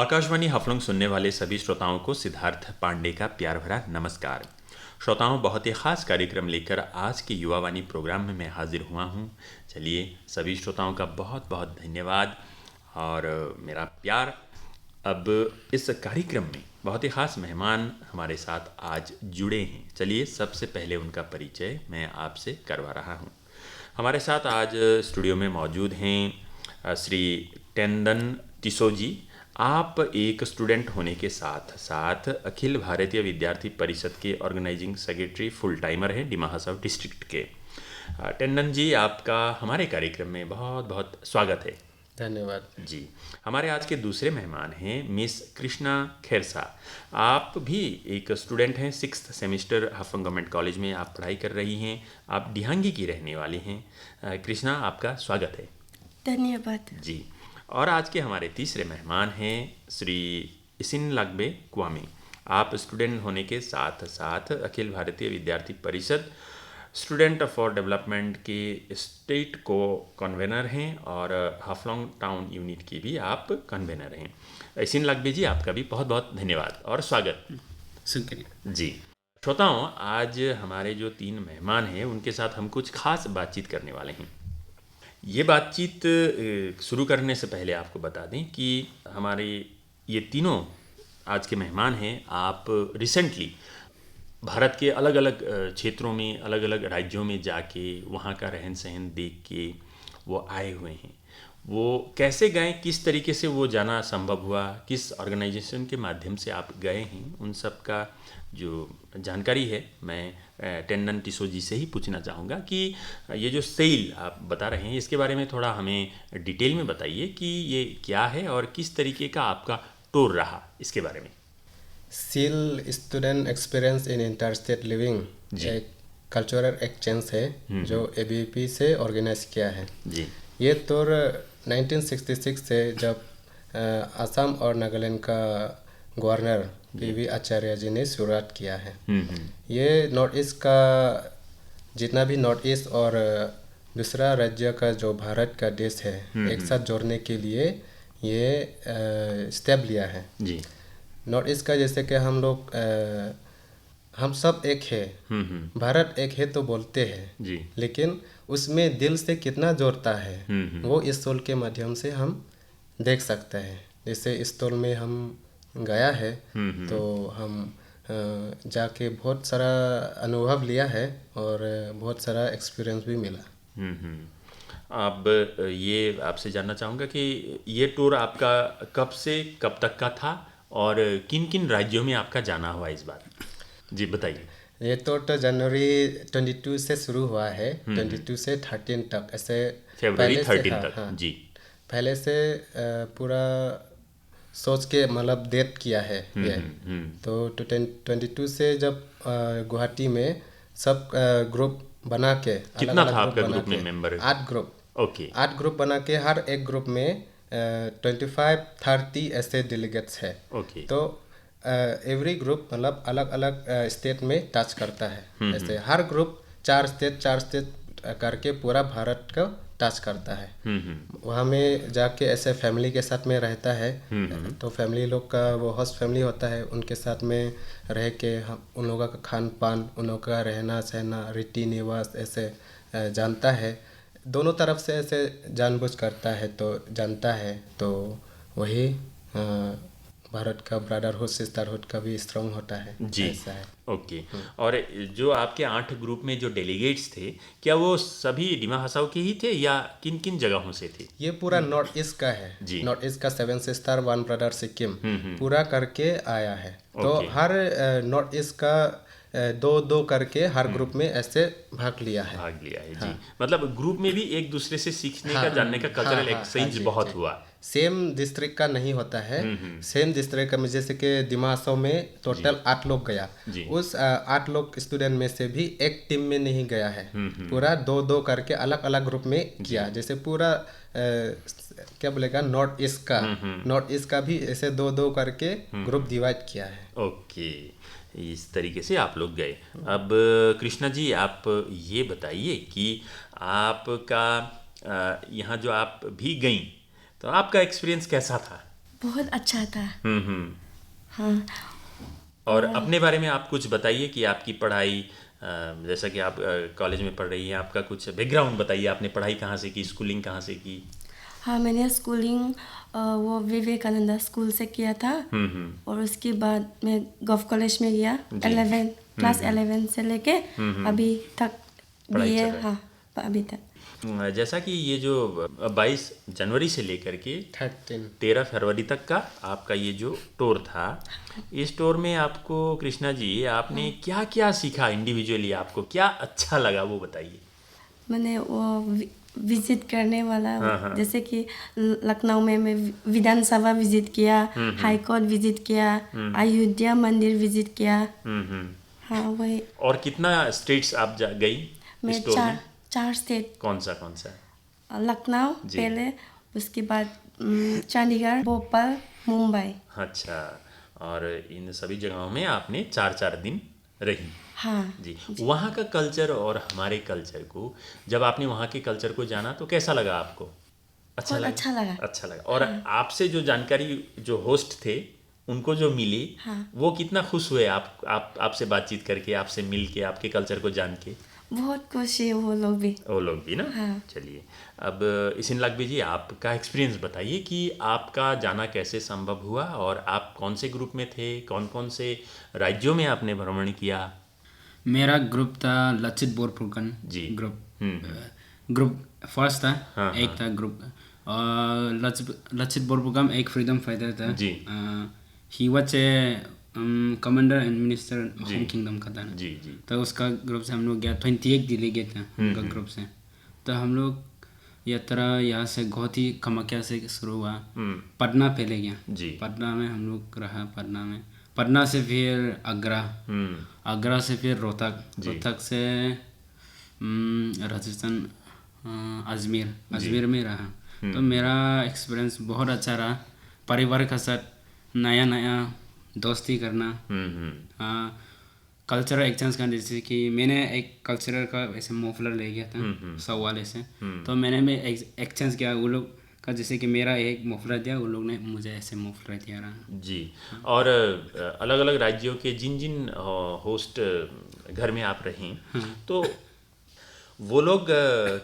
आकाशवाणी हफलंग सुनने वाले सभी श्रोताओं को सिद्धार्थ पांडे का प्यार भरा नमस्कार। श्रोताओं, बहुत ही ख़ास कार्यक्रम लेकर आज के युवावाणी प्रोग्राम में मैं हाजिर हुआ हूँ। चलिए, सभी श्रोताओं का बहुत बहुत धन्यवाद और मेरा प्यार। अब इस कार्यक्रम में बहुत ही ख़ास मेहमान हमारे साथ आज जुड़े हैं। चलिए, सबसे पहले उनका परिचय मैं आपसे करवा रहा हूँ। हमारे साथ आज स्टूडियो में मौजूद हैं श्री टेंडन टिसो जी। आप एक स्टूडेंट होने के साथ साथ अखिल भारतीय विद्यार्थी परिषद के ऑर्गेनाइजिंग सेक्रेटरी फुल टाइमर हैं डिमा हसाओ डिस्ट्रिक्ट के। टेंडन जी, आपका हमारे कार्यक्रम में बहुत बहुत स्वागत है। धन्यवाद जी। हमारे आज के दूसरे मेहमान हैं मिस कृष्णा खेरसा। आप भी एक स्टूडेंट हैं, 6th सेमेस्टर हफलंग गवर्नमेंट कॉलेज में आप पढ़ाई कर रही हैं। आप डिहांगी की रहने वाली हैं। कृष्णा, आपका स्वागत है। धन्यवाद जी। और आज के हमारे तीसरे मेहमान हैं श्री इसिनलाग्बे क्वामी। आप स्टूडेंट होने के साथ साथ अखिल भारतीय विद्यार्थी परिषद स्टूडेंट फॉर डेवलपमेंट के स्टेट को कन्वेनर हैं और हफलंग टाउन यूनिट की भी आप कन्वेनर हैं। इसिनलाग्बे जी, आपका भी बहुत बहुत धन्यवाद और स्वागत। शुक्रिया जी। श्रोताओं, आज हमारे जो 3 मेहमान हैं उनके साथ हम कुछ खास बातचीत करने वाले हैं। ये बातचीत शुरू करने से पहले आपको बता दें कि हमारे ये तीनों आज के मेहमान हैं। आप रिसेंटली भारत के अलग अलग क्षेत्रों में, अलग अलग राज्यों में जाके वहाँ का रहन सहन देख के वो आए हुए हैं। वो कैसे गए, किस तरीके से वो जाना संभव हुआ, किस ऑर्गेनाइजेशन के माध्यम से आप गए हैं, उन सब का जो जानकारी है मैं टेंडन टिसो जी से ही पूछना चाहूँगा कि ये जो सेल आप बता रहे हैं इसके बारे में थोड़ा हमें डिटेल में बताइए कि ये क्या है और किस तरीके का आपका टूर रहा, इसके बारे में। Seal student experience in inter state living एक कल्चरल एक्सचेंज है जो ABP से ऑर्गेनाइज किया है। जी। ये टूर 1966 से जब असम और नागालैंड का गवर्नर PV आचार्य जी ने शुरुआत किया है। ये नॉर्थ ईस्ट का जितना भी नॉर्थ ईस्ट और दूसरा राज्य का जो भारत का देश है एक साथ जोड़ने के लिए ये स्टेप लिया है। जी। नॉर्थ ईस्ट का जैसे कि हम लोग हम सब एक है, भारत एक है तो बोलते हैं जी। लेकिन उसमें दिल से कितना जोड़ता है वो इस टोल के माध्यम से हम देख सकते हैं। जैसे इस टोल में हम गया है तो हम जाके बहुत सारा अनुभव लिया है और बहुत सारा एक्सपीरियंस भी मिला। अब ये आपसे जानना चाहूँगा कि ये टूर आपका कब से कब तक का था और किन किन राज्यों में आपका जाना हुआ इस बार? जी, बताइए। ये तो जनवरी 22 से शुरू हुआ है, 22 से 13 तक, ऐसे फरवरी 13 हाँ, तक। हाँ, जी। पहले से पूरा सोच के मतलब डेट किया है ये। तो 22 से जब गुवाहाटी में सब ग्रुप बना के कितना था आपका ग्रुप में मेंबर? 8 ग्रुप। ओके। 8 ग्रुप बना के हर एक ग्रुप में 25-30 ऐसे डेलीगेट्स है। ओके। तो एवरी ग्रुप मतलब अलग अलग स्टेट में टच करता है। ऐसे हर ग्रुप 4 स्टेट करके पूरा भारत को टच करता है। वहाँ में जाके ऐसे फैमिली के साथ में रहता है। तो फैमिली लोग का वो होस्ट फैमिली होता है, उनके साथ में रह के हम उन लोगों का खान पान, उन लोगों का रहना सहना, रीति निवास ऐसे जानता है। दोनों तरफ से ऐसे जानबूझ करता है तो जानता है। तो वही भारत का ब्रदरहुड सिस्टरहुड का भी स्ट्रॉन्ग होता है। जी। ऐसा है। ओके। और जो आपके 8 ग्रुप में जो डेलीगेट्स थे, क्या वो सभी डिमा हसाओ के ही थे या किन किन जगहों से थे? ये पूरा नॉर्थ ईस्ट का है। जी। नॉर्थ ईस्ट का 7 सिस्टर 1 ब्रदर सिक्किम पूरा करके आया है। तो हर नॉर्थ ईस्ट का 2-2 करके हर ग्रुप में ऐसे भाग लिया है। जी। मतलब ग्रुप में भी एक दूसरे से सीखने का, जानने का कल्चरल एक्सचेंज बहुत हुआ। सेम डिस्ट्रिक्ट का नहीं होता है। सेम डिस्ट्रिक्ट का जैसे कि डिमा हसाओ में टोटल 8 लोग गया। उस 8 लोग स्टूडेंट में से भी एक टीम में नहीं गया है। पूरा 2-2 करके अलग अलग ग्रुप में किया। जैसे पूरा क्या बोलेगा नॉर्थ ईस्ट का भी ऐसे 2-2 करके ग्रुप डिवाइड किया है। ओके, इस तरीके से आप लोग गए। अब कृष्णा जी, आप ये बताइए कि आपका यहाँ जो आप भी गई तो आपका एक्सपीरियंस कैसा था? बहुत अच्छा था। हम्म। हाँ। और अपने बारे में आप कुछ बताइए कि आपकी पढ़ाई, जैसा कि आप कॉलेज में पढ़ रही हैं, आपका कुछ बैकग्राउंड बताइए, आपने पढ़ाई कहाँ से की, स्कूलिंग कहाँ से की? हाँ, मैंने स्कूलिंग वो विवेकानंदा स्कूल से किया था। और उसके बाद मैं गवर्नमेंट कॉलेज में गया। जी। क्लास 11 से लेके अभी तक पढ़ाई BA। चल रहा है। हाँ, अभी तक। जैसा कि ये जो 22 जनवरी से लेकर के 13 फरवरी तक का आपका ये जो टूर था, इस टूर में आपको कृष्णा जी आपने क्या क्या सीखा इंडिविजुअली, आपको क्या अच्छा लगा वो बताइए। मैंने वो विजिट करने वाला, हाँ। जैसे कि लखनऊ में मैं विधानसभा विजिट किया, हाई कोर्ट विजिट किया, अयोध्या मंदिर विजिट किया। हाँ, वही। और कितना स्टेट्स आप गई मैं इस टूर में? चार स्टेट। कौन सा? लखनऊ जी। पहले, उसके बाद चंडीगढ़, भोपाल, मुंबई। अच्छा। और इन सभी जगहों में आपने 4-4 दिन रही। हाँ जी। वहाँ का कल्चर और हमारे कल्चर को, जब आपने वहाँ के कल्चर को जाना तो कैसा लगा आपको? अच्छा बहुत लगा? अच्छा लगा। अच्छा लगा। और आपसे जो जानकारी जो होस्ट थे उनको जो मिली, वो कितना खुश हुए आपसे बातचीत करके, आपसे मिल के, आपके कल्चर को जान के? बहुत खुशी है वो लोग भी। ना। हाँ। चलिए, अब इसिन लागबी जी आपका एक्सपीरियंस बताइए कि आपका जाना कैसे संभव हुआ और आप कौन से ग्रुप में थे, कौन कौन से राज्यों में आपने भ्रमण किया? मेरा ग्रुप था लचित बोरफुकन जी। ग्रुप। ग्रुप फर्स्ट था। हाँ, एक था ग्रुप और लचित बोरफुकन एक फ्रीडम फाइटर था जी। He was a commander and minister home kingdom का था। जी। तो उसका ग्रुप से हम लोग गया, 28 डेलीगेट था उनका ग्रुप से। तो हम लोग यात्रा यहाँ से गुवाहाटी कामाख्या से शुरू हुआ, पटना पहले गया। जी। पटना में हम लोग रहा। पटना से फिर आगरा से फिर रोहतक से राजस्थान, अजमेर में रहा। तो मेरा एक्सपीरियंस बहुत अच्छा रहा। परिवार के साथ नया दोस्ती करना, कल्चरल एक्सचेंज करना। जैसे कि मैंने एक कल्चरल का ऐसे मोफलर ले गया था सवाले से, तो मैंने एक्सचेंज किया वो लोग का। जैसे कि मेरा एक मोफलर दिया, वो लोग ने मुझे ऐसे मोफलर दिया रहा। जी। और अलग अलग राज्यों के जिन होस्ट घर में आप रहीं, तो वो लोग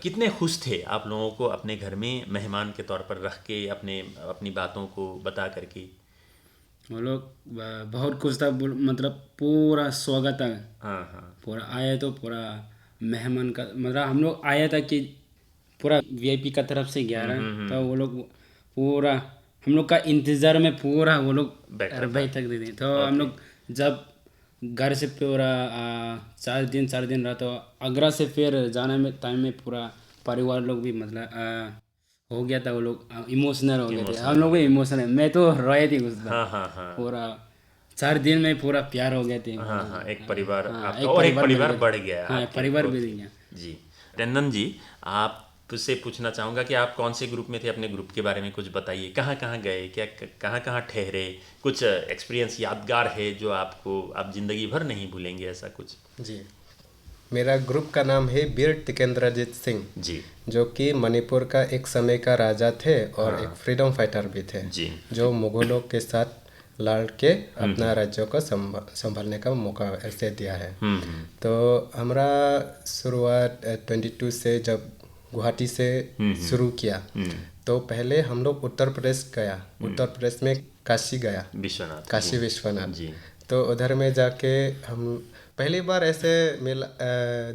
कितने खुश थे आप लोगों को अपने घर में मेहमान के तौर पर रख के, अपनी बातों को बता करके? वो लोग बहुत खुश था। मतलब पूरा स्वागत था। हाँ। पूरा आया तो पूरा मेहमान का, मतलब हम लोग आया था कि पूरा VIP का तरफ से गया रहा। तो वो लोग पूरा हम लोग का इंतज़ार में पूरा वो लोग बैठक दे दी। तो हम लोग जब घर से पूरा 4 दिन रहा, तो आगरा से फिर जाने में टाइम में पूरा परिवार लोग भी मतलब हो गया था। वो लोग इमोशनल हो गए थे, हम लोग भी इमोशनल। मैं तो रोए थी उस बार। हाँ। पूरा 4 दिन में पूरा प्यार हो गए थे। हाँ। एक परिवार आपका, एक और एक परिवार परिवार मिल बढ़ गया। हाँ, आपके। परिवार मिल गया। जी। टंडन जी, आपसे पूछना चाहूँगा कि आप कौन से ग्रुप में थे, अपने ग्रुप के बारे में कुछ बताइए। कहाँ गए, क्या कहाँ ठहरे, कुछ एक्सपीरियंस यादगार है जो आप जिंदगी भर नहीं भूलेंगे, ऐसा कुछ? जी, मेरा ग्रुप का नाम है वीर टिकेंद्रजीत सिंह जी, जो कि मणिपुर का एक समय का राजा थे और एक फ्रीडम फाइटर भी थे जी, जो मुगलों के साथ लड़ के अपना राज्यों को संभालने का मौका ऐसे दिया है। तो हमारा शुरुआत 22 से जब गुवाहाटी से शुरू किया, तो पहले हम लोग उत्तर प्रदेश गया। उत्तर प्रदेश में काशी गया, काशी विश्वनाथ जी। तो उधर में जाके हम पहली बार ऐसे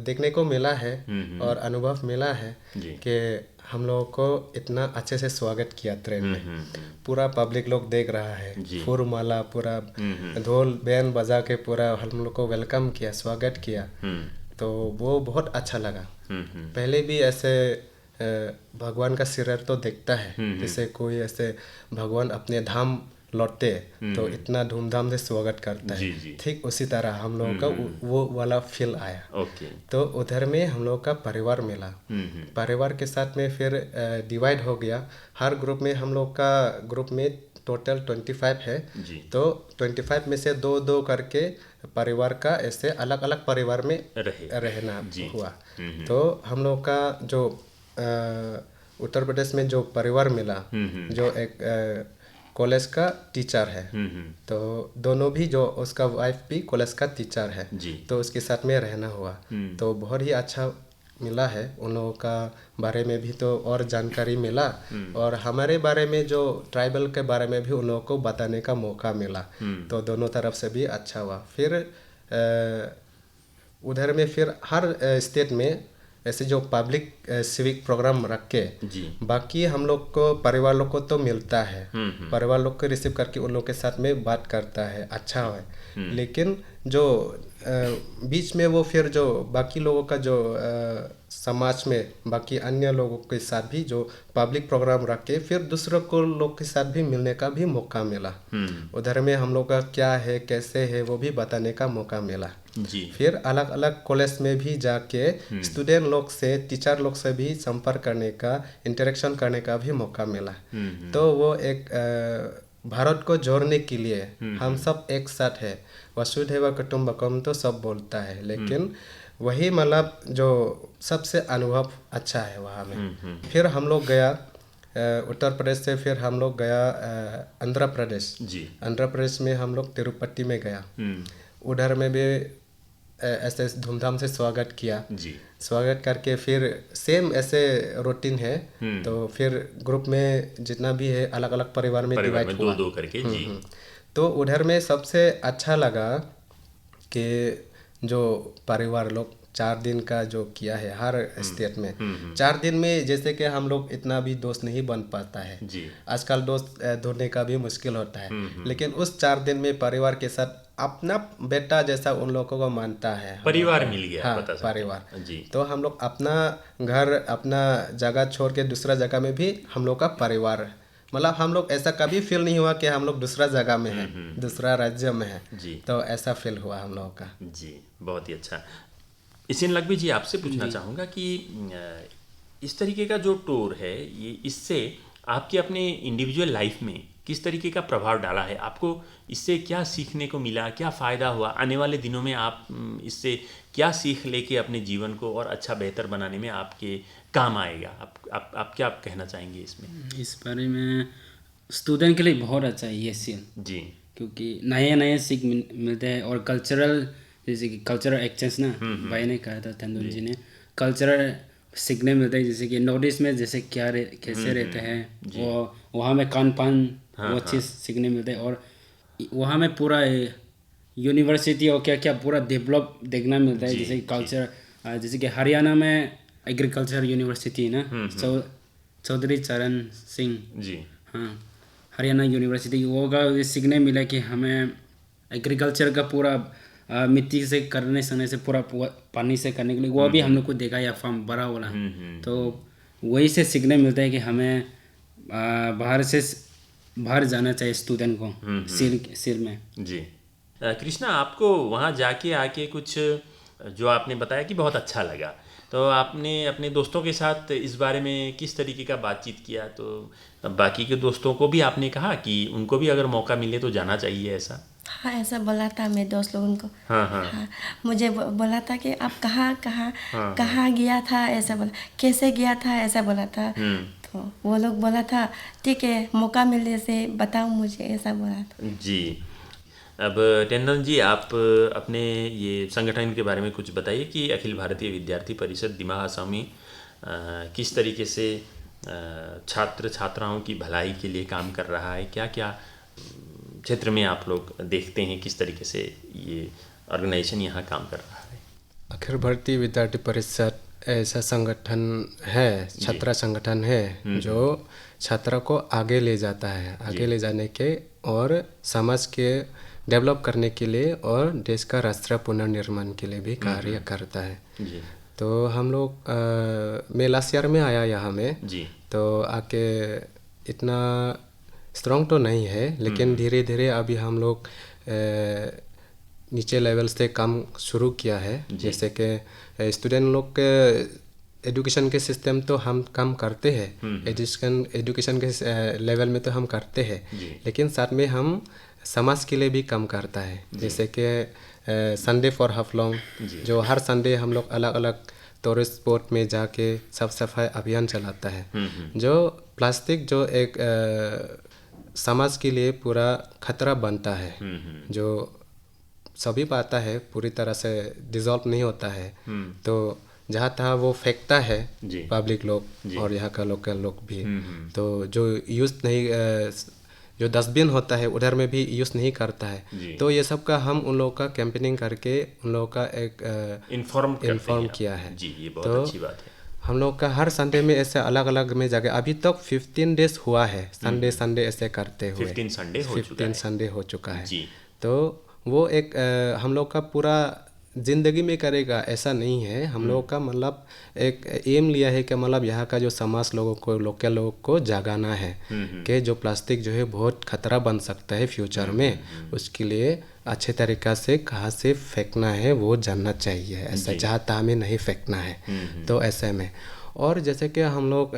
देखने को मिला है और अनुभव मिला है कि हम लोगों को इतना अच्छे से स्वागत किया ट्रेन में। पूरा पब्लिक लोग देख रहा है, फूल माला पूरा ढोल बैन बजा के पूरा हम लोग को वेलकम किया, स्वागत किया। तो वो बहुत अच्छा लगा। पहले भी ऐसे भगवान का सिर तो देखता है, जैसे कोई ऐसे भगवान अपने धाम लौटते तो इतना धूमधाम से स्वागत करता है। ठीक उसी तरह हम लोगों का वो वाला फील आया। तो उधर में हम लोग का परिवार मिला। परिवार के साथ में फिर डिवाइड हो गया। हर ग्रुप में हम लोग का ग्रुप में टोटल 25 है। तो 25 में से 2-2 करके परिवार का ऐसे अलग अलग परिवार में रहना हुआ। तो हम लोग का जो उत्तर प्रदेश में जो परिवार मिला, जो एक कॉलेज का टीचर है। तो दोनों भी, जो उसका वाइफ भी कॉलेज का टीचर है, जी। तो उसके साथ में रहना हुआ। तो बहुत ही अच्छा मिला है उन लोगों का बारे में भी, तो और जानकारी मिला, और हमारे बारे में जो ट्राइबल के बारे में भी उन लोगों को बताने का मौका मिला। तो दोनों तरफ से भी अच्छा हुआ। फिर उधर में फिर हर स्टेट में ऐसे जो पब्लिक सिविक प्रोग्राम रख के, जी। बाकी हम लोग को परिवार लोग को तो मिलता है, परिवार लोग को रिसीव करके उन लोग के साथ में बात करता है, अच्छा है। लेकिन जो बीच में वो फिर जो बाकी लोगों का जो समाज में बाकी अन्य लोगों के साथ भी जो पब्लिक प्रोग्राम रख के फिर दूसरों को लोग के साथ भी मिलने का भी मौका मिला। उधर में हम लोग का क्या है, कैसे है, वो भी बताने का मौका मिला। जी। फिर अलग अलग कॉलेज में भी जाके स्टूडेंट लोग से, टीचर लोग से भी संपर्क करने का, इंटरेक्शन करने का भी मौका मिला। तो वो एक भारत को जोड़ने के लिए हम सब एक साथ है, वसुधैव कुटुंबकम तो सब बोलता है, लेकिन वही मतलब जो सबसे अनुभव अच्छा है वहाँ में। फिर हम लोग गया उत्तर प्रदेश से, फिर हम लोग गया आंध्र प्रदेश। जी। आंध्र प्रदेश में हम लोग तिरुपति में गया। उधर में भी ऐसे धूमधाम से स्वागत किया। जी। स्वागत करके फिर सेम ऐसे रूटीन है। तो फिर ग्रुप में जितना भी है अलग अलग परिवार में डिवाइड हुआ, दो करके। जी। तो उधर में सबसे अच्छा लगा कि जो परिवार लोग 4 दिन का जो किया है हर स्टेट में, 4 दिन में जैसे कि हम लोग इतना भी दोस्त नहीं बन पाता है। जी। आजकल दोस्त ढूंढने का भी मुश्किल होता है, लेकिन उस 4 दिन में परिवार के साथ अपना बेटा जैसा उन लोगों को मानता है, परिवार मिल गया। हाँ, बता सकते हैं। परिवार। जी। तो हम लोग अपना घर, अपना जगह छोड़ के दूसरा जगह में भी हम लोग का परिवार है। मतलब हम लोग ऐसा कभी फील नहीं हुआ कि हम लोग दूसरा जगह में हैं, दूसरा राज्य में हैं। जी। तो ऐसा फील हुआ हम लोगों का। जी, बहुत ही अच्छा। इसिन लकबी जी, आपसे पूछना चाहूँगा कि इस तरीके का जो टूर है, ये इससे आपके अपने इंडिविजुअल लाइफ में किस तरीके का प्रभाव डाला है? आपको इससे क्या सीखने को मिला, क्या फ़ायदा हुआ? आने वाले दिनों में आप इससे क्या सीख लेके अपने जीवन को और अच्छा बेहतर बनाने में आपके काम आएगा? आप क्या कहना चाहेंगे इसमें? इस बारे में स्टूडेंट के लिए बहुत अच्छा है ये सीन जी। क्योंकि नए नए सीख मिलते हैं, और कल्चरल, जैसे कि कल्चरल एक्सचेंज ना, भाई ने कहा था, तेंदुल जी ने, कल्चरल सीखने मिलता है। जैसे कि नॉर्थ ईस्ट में जैसे कैसे रहते हैं, वो वहाँ में खान पान, वो चीज़ सीखने मिलते हैं। और वहाँ में पूरा यूनिवर्सिटी और क्या क्या पूरा डेवलप देखना मिलता है। जैसे कल्चर, जैसे कि हरियाणा में एग्रीकल्चर यूनिवर्सिटी ना, चौधरी चरण सिंह जी, हाँ, हरियाणा यूनिवर्सिटी, वो का सीखने मिला कि हमें एग्रीकल्चर का पूरा मिट्टी से करने से पूरा पानी से करने के लिए, वो भी हम लोग को देखा या फार्म बड़ा वाला। तो वही से सीखने मिलता है कि हमें बाहर जाना चाहिए स्टूडेंट को सिर में। जी। कृष्णा, आपको वहाँ जाके आके कुछ जो आपने बताया कि बहुत अच्छा लगा, तो आपने अपने दोस्तों के साथ इस बारे में किस तरीके का बातचीत किया? तो बाकी के दोस्तों को भी आपने कहा कि उनको भी अगर मौका मिले तो जाना चाहिए ऐसा? हाँ, ऐसा बोला था मैं दोस्त लोगों को। हाँ, मुझे बोला था कि आप कहाँ गया था, ऐसा बोला, कैसे गया था, ऐसा बोला था। तो वो लोग बोला था ठीक है, मौका मिलने से बताओ मुझे, ऐसा बोला था। जी। अब टेंडन जी, आप अपने ये संगठन के बारे में कुछ बताइए कि अखिल भारतीय विद्यार्थी परिषद दिमाग आसामी किस तरीके से छात्र छात्राओं की भलाई के लिए काम कर रहा है, क्या क्या क्षेत्र में आप लोग देखते हैं, किस तरीके से ये ऑर्गेनाइजेशन यहाँ काम कर रहा है? अखिल भारतीय विद्यार्थी परिषद ऐसा संगठन है, छात्र संगठन है जो छात्रों को आगे ले जाता है, आगे ले जाने के और समाज के डेवलप करने के लिए और देश का राष्ट्रीय पुनर्निर्माण के लिए भी कार्य करता है। जी। तो हम लोग मैं लास्ट ईयर में आया यहाँ में। जी। तो आके इतना स्ट्रॉन्ग तो नहीं है, लेकिन धीरे धीरे अभी हम लोग नीचे लेवल से काम शुरू किया है। जैसे कि स्टूडेंट लोग के एजुकेशन के सिस्टम तो हम काम करते हैं, एजुकेशन के लेवल में तो हम करते हैं, लेकिन साथ में हम समाज के लिए भी काम करता है। जैसे कि संडे फॉर हाफलोंग, जो हर संडे हम लोग अलग अलग टूरिस्ट स्पॉट में जाके साफ सफाई अभियान चलाता है। जो प्लास्टिक जो एक समाज के लिए पूरा खतरा बनता है, जो सभी पाता है पूरी तरह से डिसॉल्व नहीं होता है। तो जहाँ तहाँ वो फेंकता है पब्लिक लोग और यहाँ का लोकल लोग भी। तो जो यूज़ नहीं, जो डस्टबिन होता है उधर में भी यूज़ नहीं करता है। तो ये सब का हम उन लोगों का कैंपेनिंग करके उन लोगों का एक इन्फॉर्म किया है। जी, ये बहुत तो अच्छी बात है। हम लोग का हर संडे में ऐसे अलग अलग में जगह अभी तक 15 डेज हुआ है, संडे ऐसे करते हुए 15 संडे हो चुका है। जी। तो वो एक हम लोग का पूरा ज़िंदगी में करेगा ऐसा नहीं है। हम लोगों का मतलब एक एम लिया है कि मतलब यहाँ का जो समाज लोगों को, लोकल लोगों को जगाना है कि जो प्लास्टिक जो है बहुत खतरा बन सकता है फ्यूचर में, उसके लिए अच्छे तरीक़ा से कहाँ से फेंकना है वो जानना चाहिए, ऐसा जहाँ तहाँ में नहीं फेंकना है। तो ऐसे में और जैसे कि हम लोग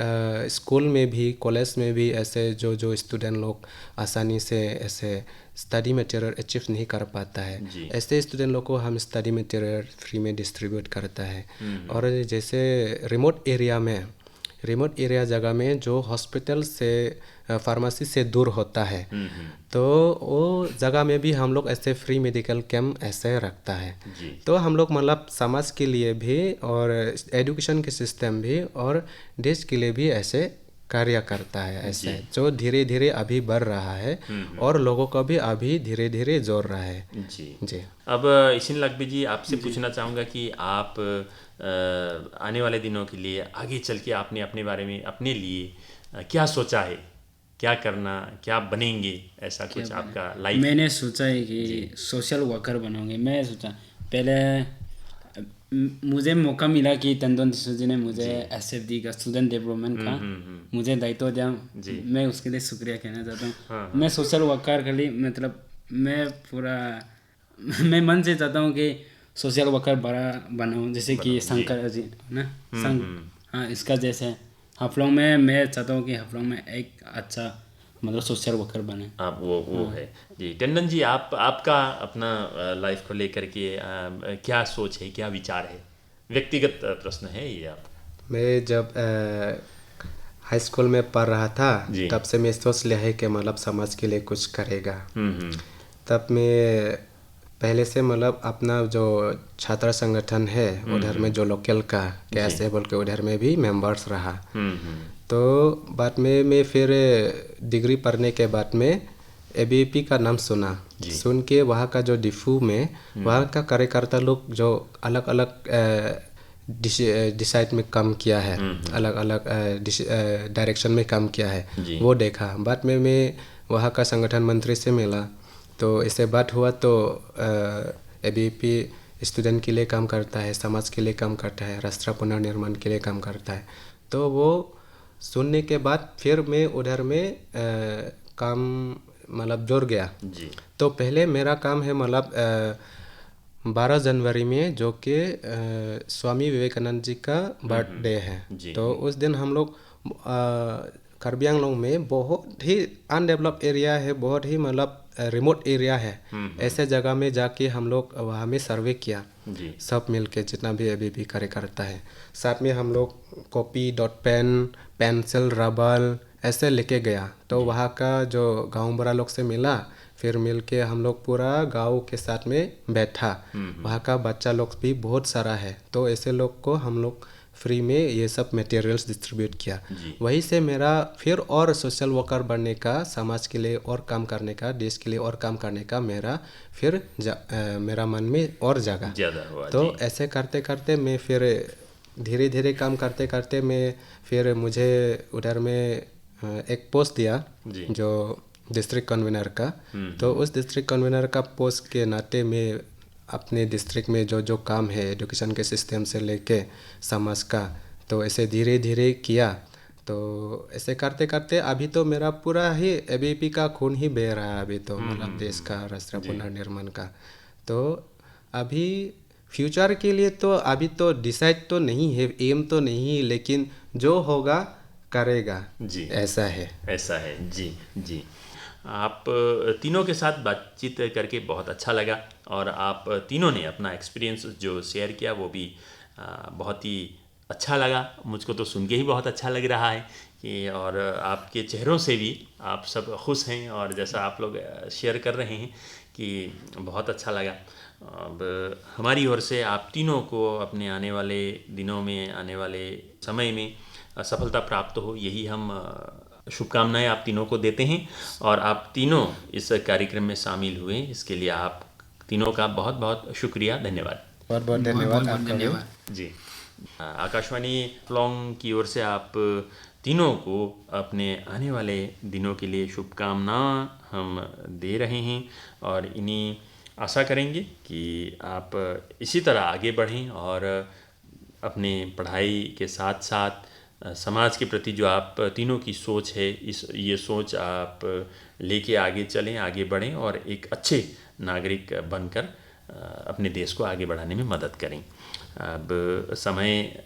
स्कूल में भी, कॉलेज में भी ऐसे जो स्टूडेंट लोग आसानी से ऐसे स्टडी मटेरियल अचीव नहीं कर पाता है, ऐसे स्टूडेंट लोग को हम स्टडी मटेरियल फ्री में डिस्ट्रीब्यूट करता है। और जैसे रिमोट एरिया जगह में जो हॉस्पिटल से, फार्मेसी से दूर होता है, तो वो जगह में भी हम लोग ऐसे फ्री मेडिकल कैंप ऐसे रखता है। तो हम लोग मतलब समाज के लिए भी और एजुकेशन के सिस्टम भी और देश के लिए भी ऐसे कार्य करता है, ऐसे जो धीरे धीरे अभी बढ़ रहा है और लोगों को भी अभी धीरे धीरे जोड़ रहा है। जी। अब इशिन लकबी जी, आपसे पूछना चाहूँगा कि आप आने वाले दिनों के लिए आगे चल के आपने अपने बारे में, अपने लिए क्या सोचा है, क्या करना, क्या बनेंगे, ऐसा कुछ आपका लाइफ? मैंने सोचा है कि सोशल वर्कर बनूंगे। मैं सोचा पहले मुझे मौका मिला कि टंडन जी ने मुझे एसएफडी का, स्टूडेंट डेवलपमेंट का मुझे दायित्व दिया। मैं उसके लिए शुक्रिया कहना चाहता हूँ। मैं सोशल वर्कर के लिए मतलब मैं मन से चाहता हूँ कि सोशल वर्कर बड़ा बनाऊँ, जैसे कि शंकर जी ना, हाँ, इसका जैसे हाफलोंग में मैं चाहता हूँ कि हाफलोंग में एक अच्छा मतलब सोशल वर्कर बने। आप वो है जी। टंडन जी, आपका अपना लाइफ को लेकर के क्या सोच है, क्या विचार है? व्यक्तिगत प्रश्न है ये। आप मैं जब हाई स्कूल में पढ़ रहा था तब से मैं सोच लिया है कि मतलब समाज के लिए कुछ करेगा। तब मैं पहले से मतलब अपना जो छात्र संगठन है उधर में जो लोकल का कैसे बोल के उधर में भी मेंबर्स रहा। तो बाद में मैं फिर डिग्री पढ़ने के बाद में एबीपी का नाम सुन के वहाँ का जो डिफू में वहाँ का कार्यकर्ता लोग जो अलग अलग डिसाइड में काम किया है, अलग अलग डायरेक्शन में काम किया है, वो देखा। बाद में मैं वहाँ का संगठन मंत्री से मिला, तो इससे बात हुआ तो एबीपी स्टूडेंट के लिए काम करता है, समाज के लिए काम करता है, राष्ट्र पुनर्निर्माण के लिए काम करता है। तो वो सुनने के बाद फिर मैं उधर में काम मतलब जुड़ गया। तो पहले मेरा काम है मतलब 12 जनवरी में जो कि स्वामी विवेकानंद जी का बर्थडे है, तो उस दिन हम लोग कार्बी आंगलोंग में बहुत ही अनडेवलप एरिया है, बहुत ही मतलब रिमोट एरिया है, ऐसे जगह में जाके हम लोग वहाँ में सर्वे किया सब मिल के, जितना भी अभी भी कार्यकर्ता है। साथ में हम लोग copy, dot pen, pencil, rubber ऐसे लेके गया। तो वहाँ का जो गाँव बड़ा लोग से मिला, फिर मिल के हम लोग पूरा गाँव के साथ में बैठा। वहाँ का बच्चा लोग भी बहुत सारा है, तो ऐसे लोग को हम लोग फ्री में ये सब मटेरियल्स डिस्ट्रीब्यूट किया। वहीं से मेरा फिर और सोशल वर्कर बनने का, समाज के लिए और काम करने का, देश के लिए और काम करने का मेरा फिर मेरा मन में और जगा ज़्यादा हुआ। तो ऐसे करते करते मैं फिर धीरे धीरे काम करते करते मैं फिर मुझे उधर में एक पोस्ट दिया जो डिस्ट्रिक्ट कन्वीनर का। तो उस डिस्ट्रिक्ट कन्वीनर का पोस्ट के नाते में अपने डिस्ट्रिक्ट में जो काम है एजुकेशन के सिस्टम से लेके समाज का, तो ऐसे धीरे धीरे किया। तो ऐसे करते करते अभी तो मेरा पूरा ही एबीपी का खून ही बह रहा है अभी तो, मतलब देश का राष्ट्र पुनर्निर्माण का। तो अभी फ्यूचर के लिए तो अभी तो डिसाइड तो नहीं है, एम तो नहीं, लेकिन जो होगा करेगा जी, ऐसा है जी। आप तीनों के साथ बातचीत करके बहुत अच्छा लगा, और आप तीनों ने अपना एक्सपीरियंस जो शेयर किया वो भी बहुत ही अच्छा लगा, मुझको तो सुन के ही बहुत अच्छा लग रहा है कि और आपके चेहरों से भी आप सब खुश हैं और जैसा आप लोग शेयर कर रहे हैं कि बहुत अच्छा लगा। अब हमारी ओर से आप तीनों को अपने आने वाले दिनों में, आने वाले समय में सफलता प्राप्त हो, यही हम शुभकामनाएं आप तीनों को देते हैं। और आप तीनों इस कार्यक्रम में शामिल हुए, इसके लिए आप तीनों का बहुत बहुत शुक्रिया, धन्यवाद। बहुत बहुत धन्यवाद आपका भी। जी, आकाशवाणी हाफलोंग की ओर से आप तीनों को अपने आने वाले दिनों के लिए शुभकामनाएं हम दे रहे हैं और इन्हीं आशा करेंगे कि आप इसी तरह आगे बढ़ें और अपने पढ़ाई के साथ साथ समाज के प्रति जो आप तीनों की सोच है, ये सोच आप लेके आगे चलें, आगे बढ़ें और एक अच्छे नागरिक बनकर अपने देश को आगे बढ़ाने में मदद करें। अब समय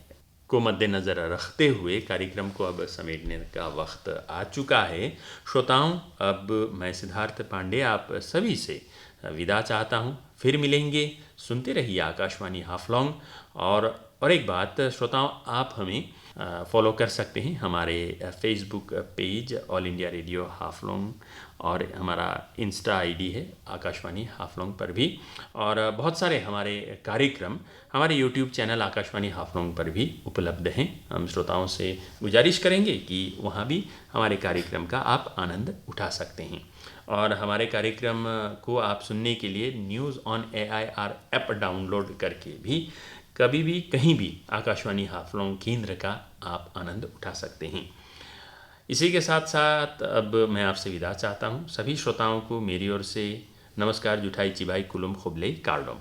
को मद्देनज़र रखते हुए कार्यक्रम को अब समेटने का वक्त आ चुका है। श्रोताओं, अब मैं सिद्धार्थ पांडे आप सभी से विदा चाहता हूँ। फिर मिलेंगे, सुनते रहिए आकाशवाणी हाफलोंग। और एक बात श्रोताओं, आप हमें फॉलो कर सकते हैं हमारे Facebook page all India radio Haflong और हमारा इंस्टा आईडी है आकाशवाणी हाफलोंग पर भी। और बहुत सारे हमारे कार्यक्रम हमारे यूट्यूब चैनल आकाशवाणी हाफलोंग पर भी उपलब्ध हैं। हम श्रोताओं से गुजारिश करेंगे कि वहाँ भी हमारे कार्यक्रम का आप आनंद उठा सकते हैं। और हमारे कार्यक्रम को आप सुनने के लिए news on AIR app download करके भी कभी भी कहीं भी आकाशवाणी हाफलोंग केंद्र का आप आनंद उठा सकते हैं। इसी के साथ साथ अब मैं आपसे विदा चाहता हूँ। सभी श्रोताओं को मेरी ओर से नमस्कार, जुठाई चिबाई कुलुम खुबले कार्डोम।